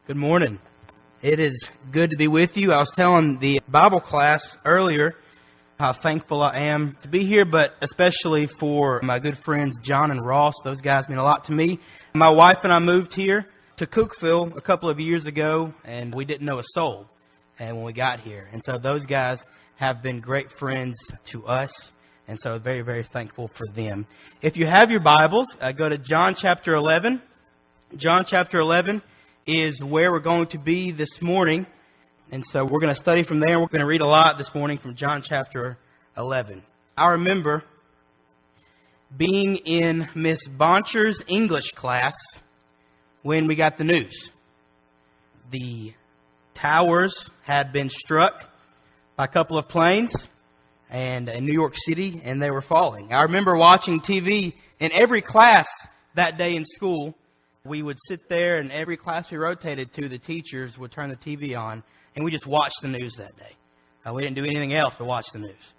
Good morning. It is good to be with you. I was telling the Bible class earlier how thankful I am to be here, but especially for my good friends John and Ross. Those guys mean a lot to me. My wife and I moved here to Cookeville a couple of years ago, and we didn't know a soul when we got here. And so those guys have been great friends to us, and so very, very thankful for them. If you have your Bibles, go to John chapter 11. John chapter 11 is where we're going to be this morning. And so we're going to study from there. We're going to read a lot this morning from John chapter 11. I remember being in Miss Boncher's English class when we got the news. The towers had been struck by a couple of planes and in New York City, and they were falling. I remember watching TV in every class that day in school. We would sit there, and every class we rotated to, the teachers would turn the TV on, and we just watched the news that day. We didn't do anything else but watch the news.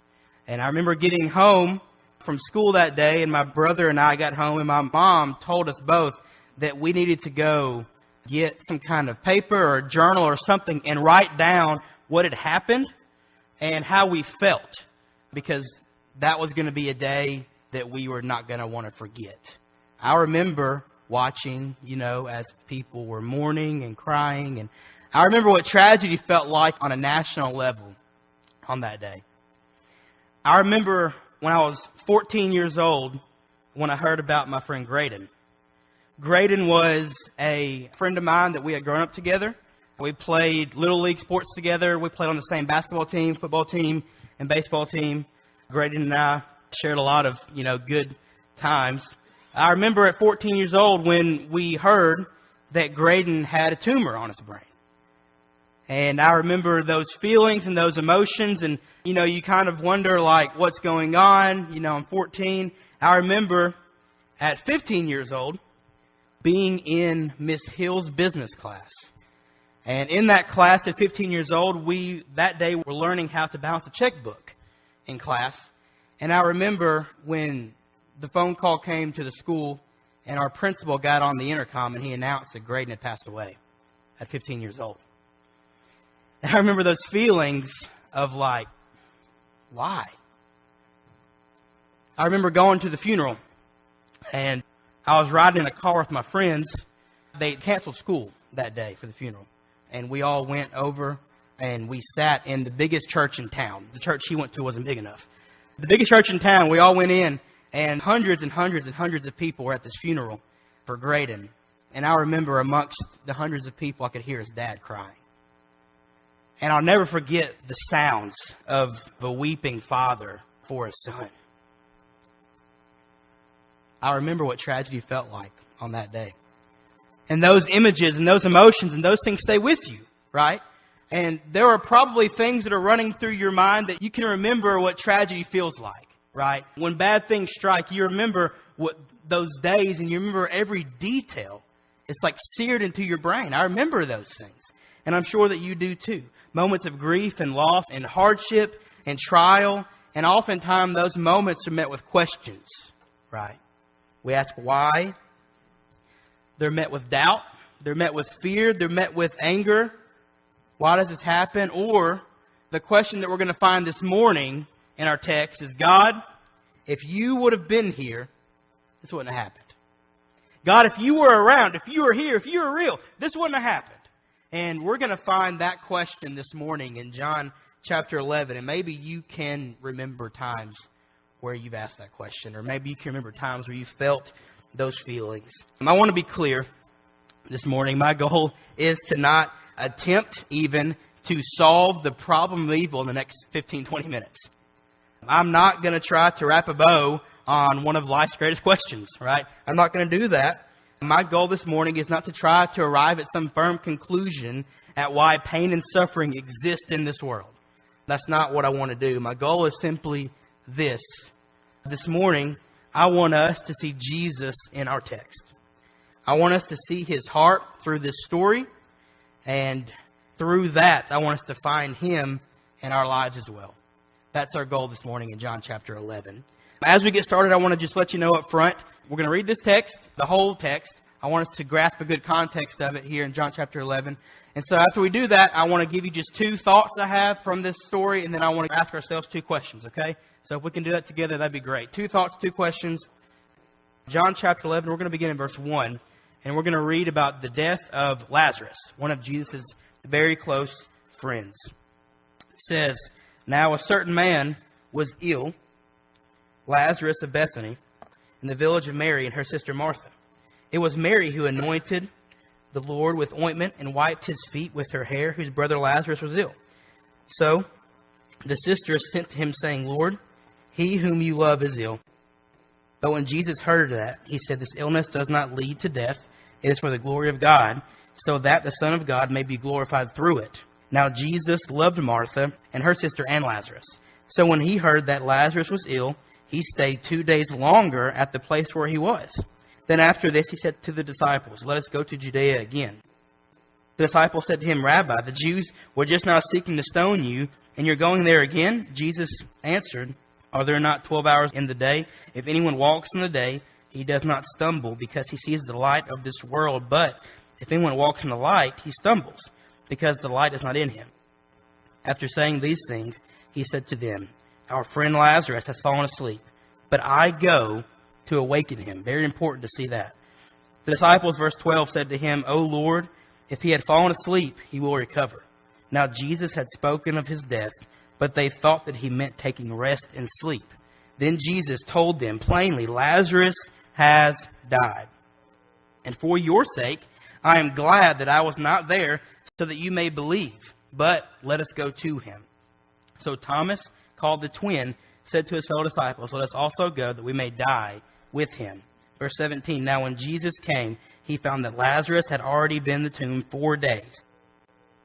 And I remember getting home from school that day, and my brother and I got home, and my mom told us both that we needed to go get some kind of paper or a journal or something and write down what had happened and how we felt, because that was going to be a day that we were not going to want to forget. I remember watching, as people were mourning and crying. And I remember what tragedy felt like on a national level on that day. I remember when I was 14 years old when I heard about my friend Graydon. Graydon was a friend of mine that we had grown up together. We played Little League sports together. We played on the same basketball team, football team, and baseball team. Graydon and I shared a lot of, good times. I remember at 14 years old when we heard that Graydon had a tumor on his brain. And I remember those feelings and those emotions, and, you kind of wonder, what's going on? I'm 14. I remember at 15 years old being in Miss Hill's business class. And in that class at 15 years old, that day were learning how to balance a checkbook in class. And I remember when the phone call came to the school, and our principal got on the intercom, and he announced that Graydon had passed away at 15 years old. And I remember those feelings of why? I remember going to the funeral, and I was riding in a car with my friends. They canceled school that day for the funeral, and we all went over, and we sat in the biggest church in town. The church he went to wasn't big enough. The biggest church in town, we all went in, and hundreds and hundreds and hundreds of people were at this funeral for Graydon. And I remember amongst the hundreds of people, I could hear his dad crying. And I'll never forget the sounds of a weeping father for his son. I remember what tragedy felt like on that day. And those images and those emotions and those things stay with you, right? And there are probably things that are running through your mind that you can remember what tragedy feels like. Right? When bad things strike, you remember what those days, and you remember every detail. It's like seared into your brain. I remember those things. And I'm sure that you do too. Moments of grief and loss and hardship and trial. And oftentimes those moments are met with questions. Right? We ask why. They're met with doubt. They're met with fear. They're met with anger. Why does this happen? Or the question that we're going to find this morning in our text is, God, if you would have been here, this wouldn't have happened. God, if you were around, if you were here, if you were real, this wouldn't have happened. And we're going to find that question this morning in John chapter 11. And maybe you can remember times where you've asked that question. Or maybe you can remember times where you felt those feelings. I want to be clear this morning. My goal is to not attempt even to solve the problem of evil in the next 15, 20 minutes. I'm not going to try to wrap a bow on one of life's greatest questions, right? I'm not going to do that. My goal this morning is not to try to arrive at some firm conclusion at why pain and suffering exist in this world. That's not what I want to do. My goal is simply this. This morning, I want us to see Jesus in our text. I want us to see his heart through this story. And through that, I want us to find him in our lives as well. That's our goal this morning in John chapter 11. As we get started, I want to just let you know up front, we're going to read this text, the whole text. I want us to grasp a good context of it here in John chapter 11. And so after we do that, I want to give you just two thoughts I have from this story, and then I want to ask ourselves two questions, okay? So if we can do that together, that'd be great. Two thoughts, two questions. John chapter 11, we're going to begin in verse 1, and we're going to read about the death of Lazarus, one of Jesus' very close friends. It says, "Now a certain man was ill, Lazarus of Bethany, in the village of Mary and her sister Martha. It was Mary who anointed the Lord with ointment and wiped his feet with her hair, whose brother Lazarus was ill. So the sisters sent to him, saying, Lord, he whom you love is ill. But when Jesus heard that, he said, This illness does not lead to death. It is for the glory of God, so that the Son of God may be glorified through it. Now Jesus loved Martha and her sister and Lazarus. So when he heard that Lazarus was ill, he stayed 2 days longer at the place where he was. Then after this he said to the disciples, Let us go to Judea again. The disciples said to him, Rabbi, the Jews were just now seeking to stone you, and you're going there again? Jesus answered, Are there not 12 hours in the day? If anyone walks in the day, he does not stumble, because he sees the light of this world. But if anyone walks in the light, he stumbles, because the light is not in him. After saying these things, he said to them, Our friend Lazarus has fallen asleep, but I go to awaken him. Very important to see that. The disciples, verse 12, said to him, O Lord, if he had fallen asleep, he will recover. Now Jesus had spoken of his death, but they thought that he meant taking rest and sleep. Then Jesus told them plainly, Lazarus has died. And for your sake, I am glad that I was not there, so that you may believe. But let us go to him. So Thomas, called the twin, said to his fellow disciples, Let us also go, that we may die with him. Verse 17, Now when Jesus came, he found that Lazarus had already been in the tomb 4 days.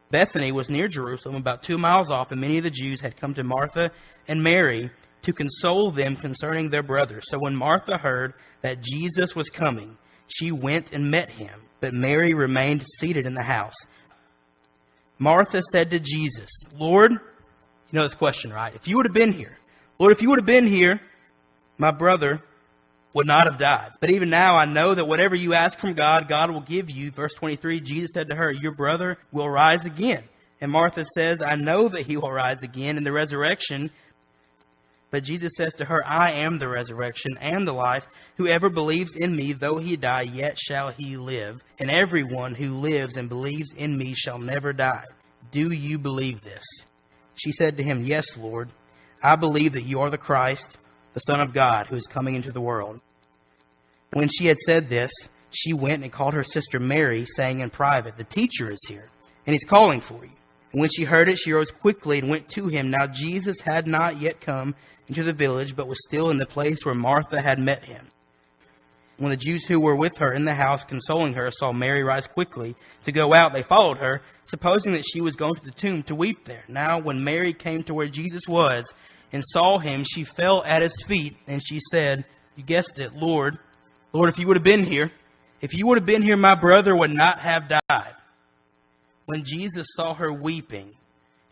Bethany was near Jerusalem, about 2 miles off, and many of the Jews had come to Martha and Mary to console them concerning their brother. So when Martha heard that Jesus was coming, she went and met him, but Mary remained seated in the house. Martha said to Jesus, Lord, you know this question, right? If you would have been here, Lord, if you would have been here, my brother would not have died. But even now I know that whatever you ask from God, God will give you. Verse 23, Jesus said to her, Your brother will rise again. And Martha says, I know that he will rise again in the resurrection. But Jesus says to her, I am the resurrection and the life. Whoever believes in me, though he die, yet shall he live. And everyone who lives and believes in me shall never die. Do you believe this? She said to him, Yes, Lord. I believe that you are the Christ, the Son of God, who is coming into the world. When she had said this, she went and called her sister Mary, saying in private, The teacher is here, and he's calling for you. And when she heard it, she rose quickly and went to him. Now Jesus had not yet come into the village, but was still in the place where Martha had met him. When the Jews who were with her in the house consoling her saw Mary rise quickly to go out, they followed her, supposing that she was going to the tomb to weep there. Now when Mary came to where Jesus was and saw him, she fell at his feet, and she said, You guessed it, Lord, if you would have been here, my brother would not have died. When Jesus saw her weeping,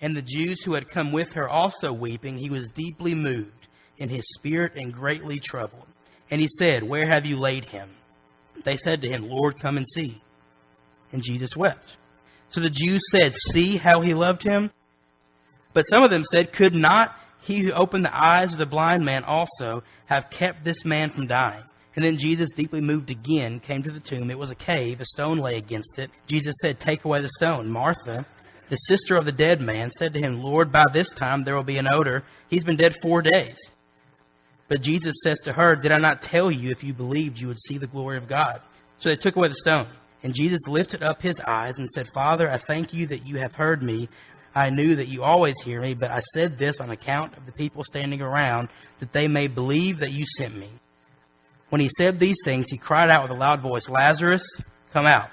and the Jews who had come with her also weeping, he was deeply moved in his spirit and greatly troubled. And he said, Where have you laid him? They said to him, Lord, come and see. And Jesus wept. So the Jews said, See how he loved him? But some of them said, Could not he who opened the eyes of the blind man also have kept this man from dying? And then Jesus, deeply moved again, came to the tomb. It was a cave. A stone lay against it. Jesus said, Take away the stone. Martha, the sister of the dead man, said to him, Lord, by this time there will be an odor. He's been dead 4 days. But Jesus says to her, Did I not tell you, if you believed, you would see the glory of God? So they took away the stone. And Jesus lifted up his eyes and said, Father, I thank you that you have heard me. I knew that you always hear me, but I said this on account of the people standing around, that they may believe that you sent me. When he said these things, he cried out with a loud voice, Lazarus, come out.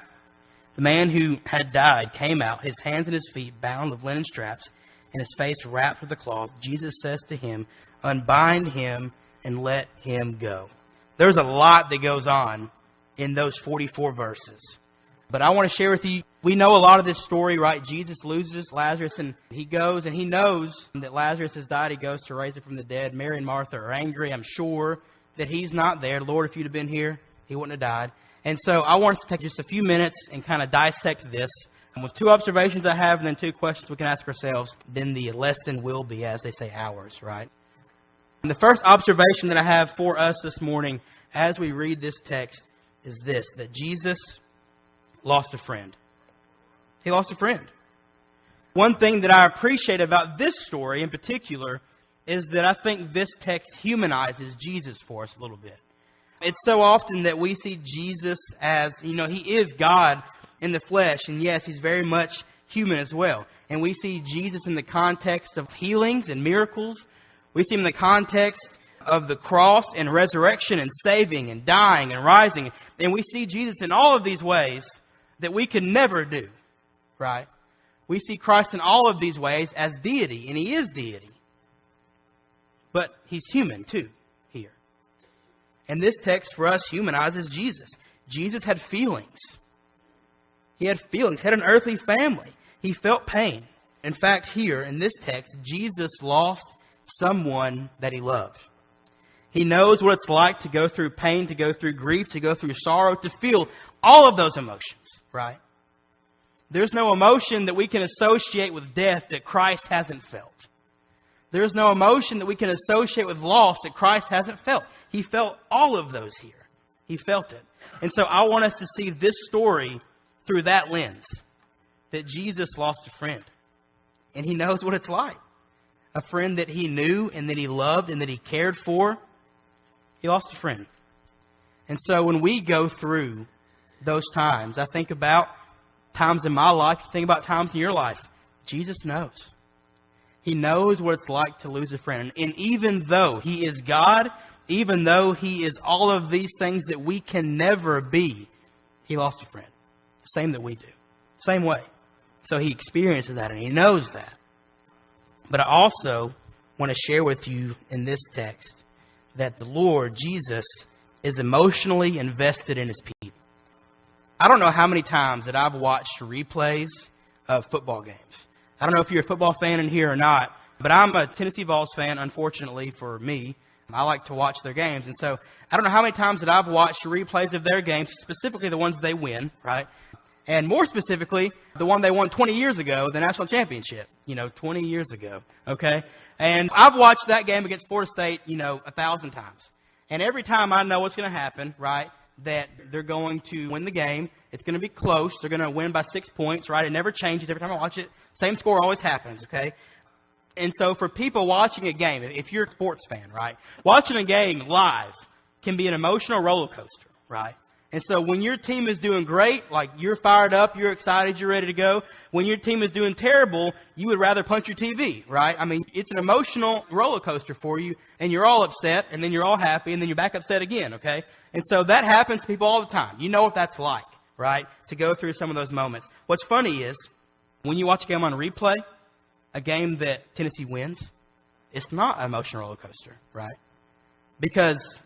The man who had died came out, his hands and his feet bound with linen straps, and his face wrapped with a cloth. Jesus says to him, Unbind him and let him go. There's a lot that goes on in those 44 verses. But I want to share with you, we know a lot of this story, right? Jesus loses Lazarus, and he goes, and he knows that Lazarus has died. He goes to raise him from the dead. Mary and Martha are angry, I'm sure, that he's not there. Lord, if you'd have been here, he wouldn't have died. And so I want us to take just a few minutes and kind of dissect this. And with two observations I have and then two questions we can ask ourselves, then the lesson will be, as they say, ours, right? And the first observation that I have for us this morning as we read this text is this, that Jesus lost a friend. He lost a friend. One thing that I appreciate about this story in particular is that I think this text humanizes Jesus for us a little bit. It's so often that we see Jesus as, he is God in the flesh. And yes, he's very much human as well. And we see Jesus in the context of healings and miracles. We see him in the context of the cross and resurrection and saving and dying and rising. And we see Jesus in all of these ways that we could never do, right? We see Christ in all of these ways as deity, and he is deity. But he's human too here. And this text for us humanizes Jesus. Jesus had feelings. He had feelings, had an earthly family. He felt pain. In fact, here in this text, Jesus lost someone that he loved. He knows what it's like to go through pain, to go through grief, to go through sorrow, to feel all of those emotions, right? There's no emotion that we can associate with death that Christ hasn't felt. There's no emotion that we can associate with loss that Christ hasn't felt. He felt all of those here. He felt it. And so I want us to see this story through that lens, that Jesus lost a friend. And he knows what it's like. A friend that he knew and that he loved and that he cared for. He lost a friend. And so when we go through those times, I think about times in my life, you think about times in your life. Jesus knows. He knows what it's like to lose a friend. And even though he is God, even though he is all of these things that we can never be, he lost a friend. The same that we do. Same way. So he experiences that and he knows that. But I also want to share with you in this text that the Lord, Jesus, is emotionally invested in his people. I don't know how many times that I've watched replays of football games. I don't know if you're a football fan in here or not, but I'm a Tennessee Vols fan, unfortunately for me. I like to watch their games. And so I don't know how many times that I've watched replays of their games, specifically the ones they win, right? And more specifically, the one they won 20 years ago, the national championship, 20 years ago, okay? And I've watched that game against Florida State, 1,000 times. And every time I know what's going to happen, right, that they're going to win the game. It's going to be close. They're going to win by 6 points, right? It never changes. Every time I watch it, same score always happens, okay? And so for people watching a game, if you're a sports fan, right, watching a game live can be an emotional roller coaster, right? And so when your team is doing great, like you're fired up, you're excited, you're ready to go. When your team is doing terrible, you would rather punch your TV, right? I mean, it's an emotional roller coaster for you, and you're all upset, and then you're all happy, and then you're back upset again, okay? And so that happens to people all the time. You know what that's like, right, to go through some of those moments. What's funny is when you watch a game on replay, a game that Tennessee wins, it's not an emotional roller coaster, right? Because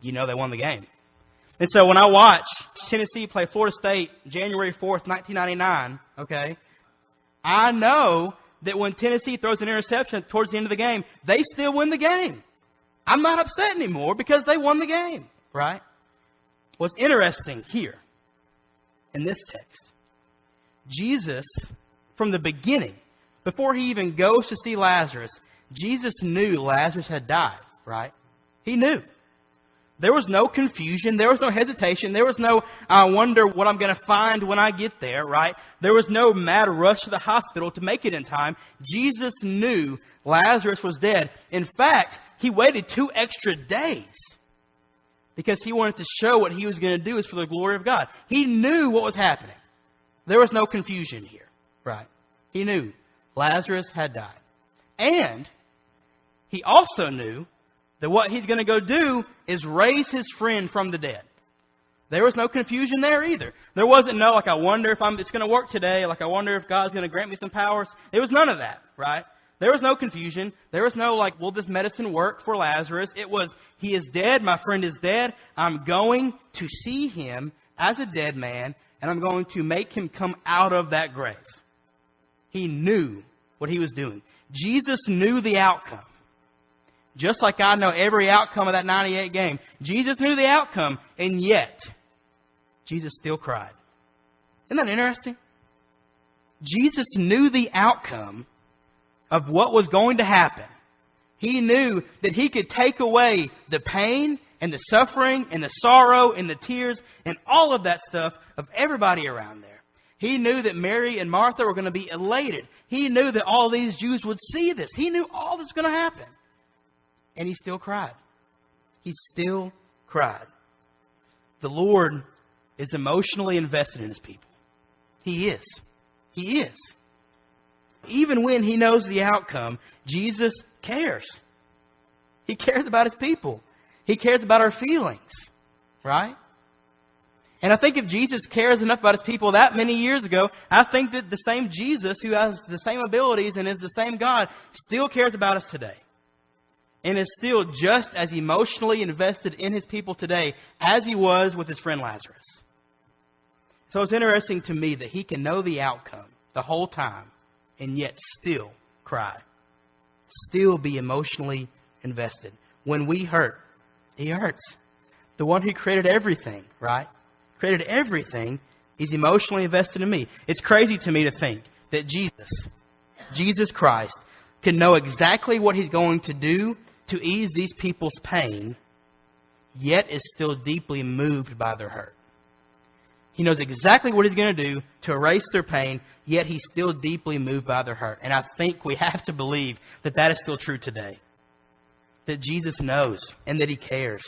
they won the game. And so when I watch Tennessee play Florida State January 4th, 1999, okay, I know that when Tennessee throws an interception towards the end of the game, they still win the game. I'm not upset anymore because they won the game, right? What's interesting here in this text, Jesus, from the beginning, before he even goes to see Lazarus, Jesus knew Lazarus had died, right? He knew. There was no confusion. There was no hesitation. There was no, I wonder what I'm going to find when I get there, right? There was no mad rush to the hospital to make it in time. Jesus knew Lazarus was dead. In fact, he waited 2 extra days because he wanted to show what he was going to do is for the glory of God. He knew what was happening. There was no confusion here, right? He knew Lazarus had died. And he also knew that what he's going to go do is raise his friend from the dead. There was no confusion there either. There wasn't I wonder if it's going to work today. I wonder if God's going to grant me some powers. There was none of that, right? There was no confusion. There was no will this medicine work for Lazarus? It was, he is dead. My friend is dead. I'm going to see him as a dead man, and I'm going to make him come out of that grave. He knew what he was doing. Jesus knew the outcome. Just like I know every outcome of that 98 game. Jesus knew the outcome, and yet Jesus still cried. Isn't that interesting? Jesus knew the outcome of what was going to happen. He knew that he could take away the pain and the suffering and the sorrow and the tears and all of that stuff of everybody around there. He knew that Mary and Martha were going to be elated. He knew that all these Jews would see this. He knew all this was going to happen. And he still cried. He still cried. The Lord is emotionally invested in his people. He is. He is. Even when he knows the outcome, Jesus cares. He cares about his people. He cares about our feelings, right? And I think if Jesus cares enough about his people that many years ago, I think that the same Jesus who has the same abilities and is the same God still cares about us today. And is still just as emotionally invested in his people today as he was with his friend Lazarus. So it's interesting to me that he can know the outcome the whole time and yet still cry. Still be emotionally invested. When we hurt, he hurts. The one who created everything, right? Created everything, is emotionally invested in me. It's crazy to me to think that Jesus Christ, can know exactly what he's going to do to ease these people's pain, yet is still deeply moved by their hurt. He knows exactly what he's going to do to erase their pain, yet he's still deeply moved by their hurt. And I think we have to believe that that is still true today. That Jesus knows and that he cares.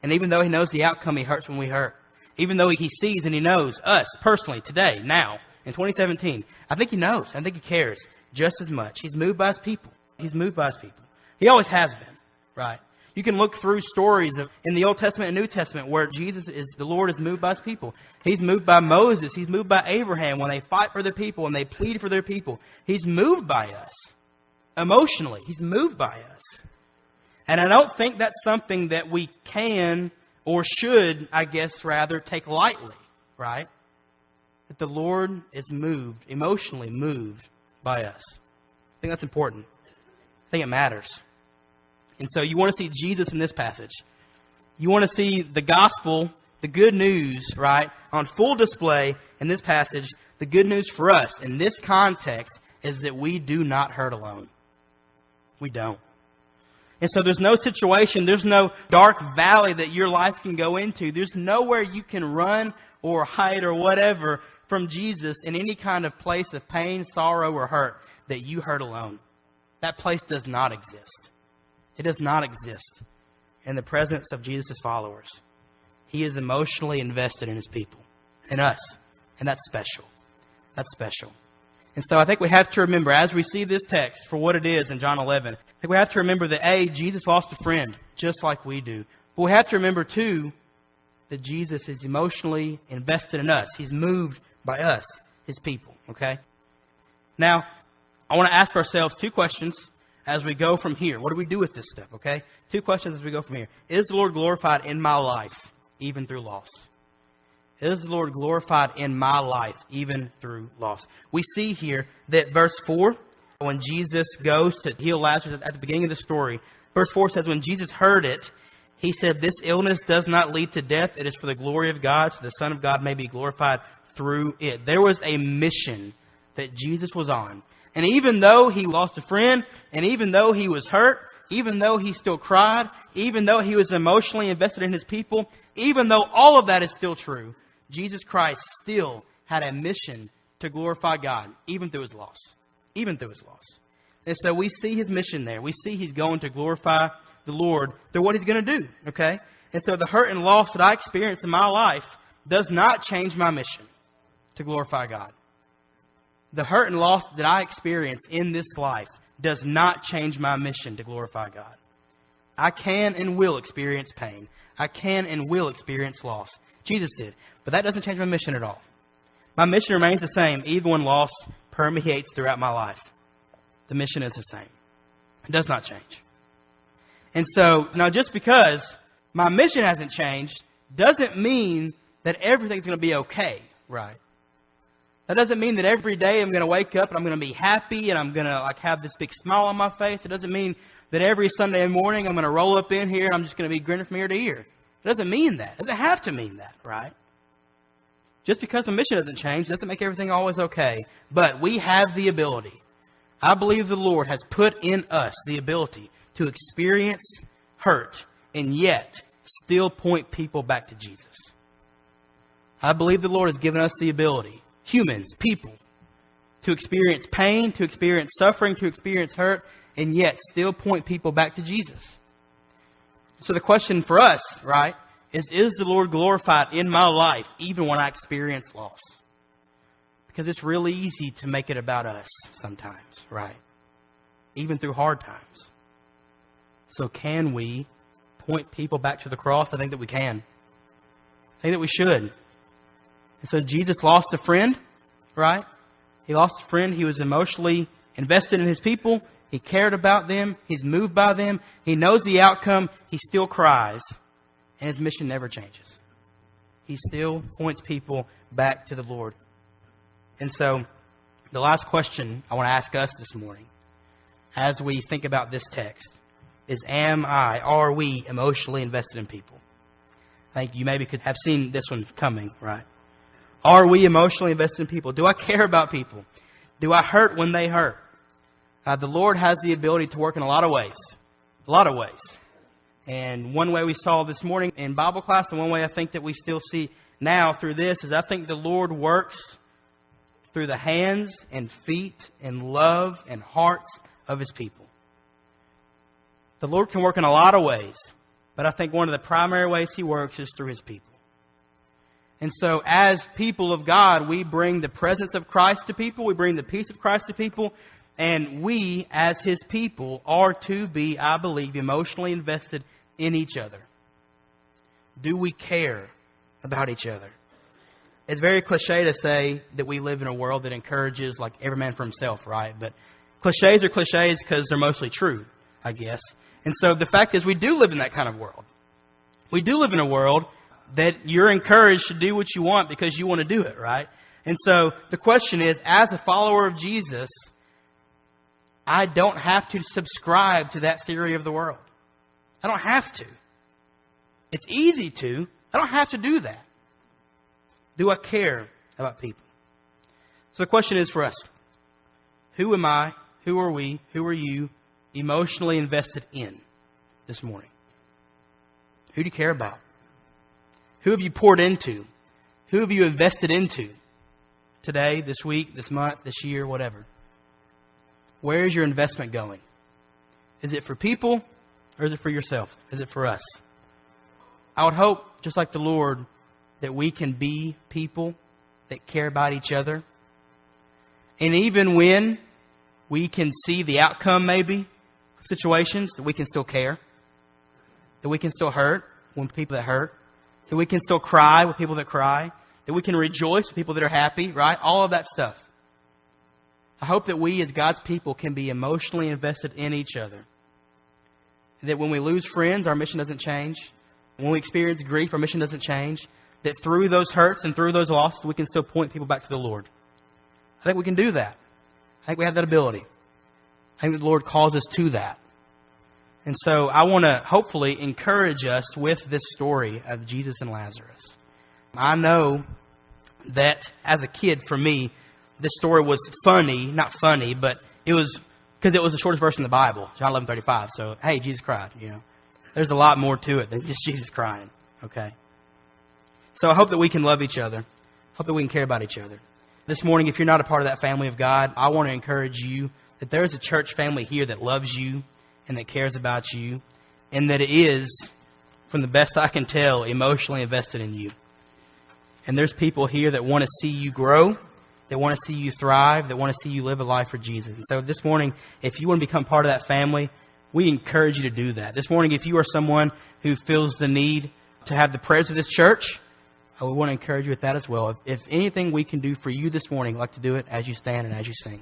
And even though he knows the outcome, he hurts when we hurt. Even though he sees and he knows us personally today, now, in 2017, I think he knows. I think he cares just as much. He's moved by his people. He's moved by his people. He always has been, right? You can look through stories in the Old Testament and New Testament where the Lord is moved by his people. He's moved by Moses. He's moved by Abraham when they fight for their people and they plead for their people. He's moved by us. Emotionally, he's moved by us. And I don't think that's something that we can or should, I guess, rather take lightly, right? That the Lord is moved, emotionally moved by us. I think that's important. I think it matters. And so you want to see Jesus in this passage. You want to see the gospel, the good news, right, on full display in this passage. The good news for us in this context is that we do not hurt alone. We don't. And so there's no situation, there's no dark valley that your life can go into. There's nowhere you can run or hide or whatever from Jesus in any kind of place of pain, sorrow, or hurt that you hurt alone. That place does not exist. It does not exist in the presence of Jesus' followers. He is emotionally invested in his people, in us. And that's special. That's special. And so I think we have to remember, as we see this text for what it is in John 11, I think we have to remember that, Jesus lost a friend, just like we do. But we have to remember, too, that Jesus is emotionally invested in us. He's moved by us, his people, okay? Now, I want to ask ourselves two questions as we go from here. What do we do with this stuff, okay? Two questions as we go from here. Is the Lord glorified in my life, even through loss? Is the Lord glorified in my life, even through loss? We see here that verse 4, when Jesus goes to heal Lazarus at the beginning of the story, verse 4 says, when Jesus heard it, he said, this illness does not lead to death. It is for the glory of God, so the Son of God may be glorified through it. There was a mission that Jesus was on. And even though he lost a friend, and even though he was hurt, even though he still cried, even though he was emotionally invested in his people, even though all of that is still true, Jesus Christ still had a mission to glorify God, even through his loss. Even through his loss. And so we see his mission there. We see he's going to glorify the Lord through what he's going to do. Okay? And so the hurt and loss that I experience in my life does not change my mission to glorify God. The hurt and loss that I experience in this life does not change my mission to glorify God. I can and will experience pain. I can and will experience loss. Jesus did. But that doesn't change my mission at all. My mission remains the same, even when loss permeates throughout my life. The mission is the same. It does not change. And so, now just because my mission hasn't changed doesn't mean that everything's going to be okay, right? That doesn't mean that every day I'm going to wake up and I'm going to be happy and I'm going to have this big smile on my face. It doesn't mean that every Sunday morning I'm going to roll up in here and I'm just going to be grinning from ear to ear. It doesn't mean that. It doesn't have to mean that, right? just because the mission doesn't change doesn't make everything always okay. But we have the ability. I believe the Lord has put in us the ability to experience hurt and yet still point people back to Jesus. I believe the Lord has given us the ability, humans, people, to experience pain, to experience suffering, to experience hurt, and yet still point people back to Jesus. So the question for us, right, is the Lord glorified in my life even when I experience loss? Because it's really easy to make it about us sometimes, right? Even through hard times. So can we point people back to the cross? I think that we can. I think that we should. And so Jesus lost a friend, right? He lost a friend. He was emotionally invested in his people. He cared about them. He's moved by them. He knows the outcome. He still cries. And his mission never changes. He still points people back to the Lord. And so the last question I want to ask us this morning as we think about this text is, are we emotionally invested in people? I think you maybe could have seen this one coming, right? Are we emotionally invested in people? Do I care about people? Do I hurt when they hurt? The Lord has the ability to work in a lot of ways. A lot of ways. And one way we saw this morning in Bible class, and one way I think that we still see now through this, is I think the Lord works through the hands and feet and love and hearts of His people. The Lord can work in a lot of ways, but I think one of the primary ways He works is through His people. And so as people of God, we bring the presence of Christ to people. We bring the peace of Christ to people. And we, as His people, are to be, I believe, emotionally invested in each other. Do we care about each other? It's very cliche to say that we live in a world that encourages, like, every man for himself, right? But cliches are cliches because they're mostly true, I guess. And so the fact is, we do live in that kind of world. We do live in a world that you're encouraged to do what you want because you want to do it, right? And so the question is, as a follower of Jesus, I don't have to subscribe to that theory of the world. I don't have to. It's easy to. I don't have to do that. Do I care about people? So the question is for us, who am I, who are we, who are you emotionally invested in this morning? Who do you care about? Who have you poured into? Who have you invested into today, this week, this month, this year, whatever? Where is your investment going? Is it for people or is it for yourself? Is it for us? I would hope, just like the Lord, that we can be people that care about each other. And even when we can see the outcome, maybe, of situations, that we can still care. That we can still hurt when people that hurt. That we can still cry with people that cry. That we can rejoice with people that are happy, right? All of that stuff. I hope that we as God's people can be emotionally invested in each other. That when we lose friends, our mission doesn't change. When we experience grief, our mission doesn't change. That through those hurts and through those losses, we can still point people back to the Lord. I think we can do that. I think we have that ability. I think the Lord calls us to that. And so I want to hopefully encourage us with this story of Jesus and Lazarus. I know that as a kid, for me, this story was funny, not funny, but it was because it was the shortest verse in the Bible, John 11:35. So, hey, Jesus cried, you know. There's a lot more to it than just Jesus crying, okay? So I hope that we can love each other. Hope that we can care about each other. This morning, if you're not a part of that family of God, I want to encourage you that there is a church family here that loves you and that cares about you, and that it is, from the best I can tell, emotionally invested in you. And there's people here that want to see you grow, that want to see you thrive, that want to see you live a life for Jesus. And so this morning, if you want to become part of that family, we encourage you to do that. This morning, if you are someone who feels the need to have the prayers of this church, we want to encourage you with that as well. If anything we can do for you this morning, I'd like to do it as you stand and as you sing.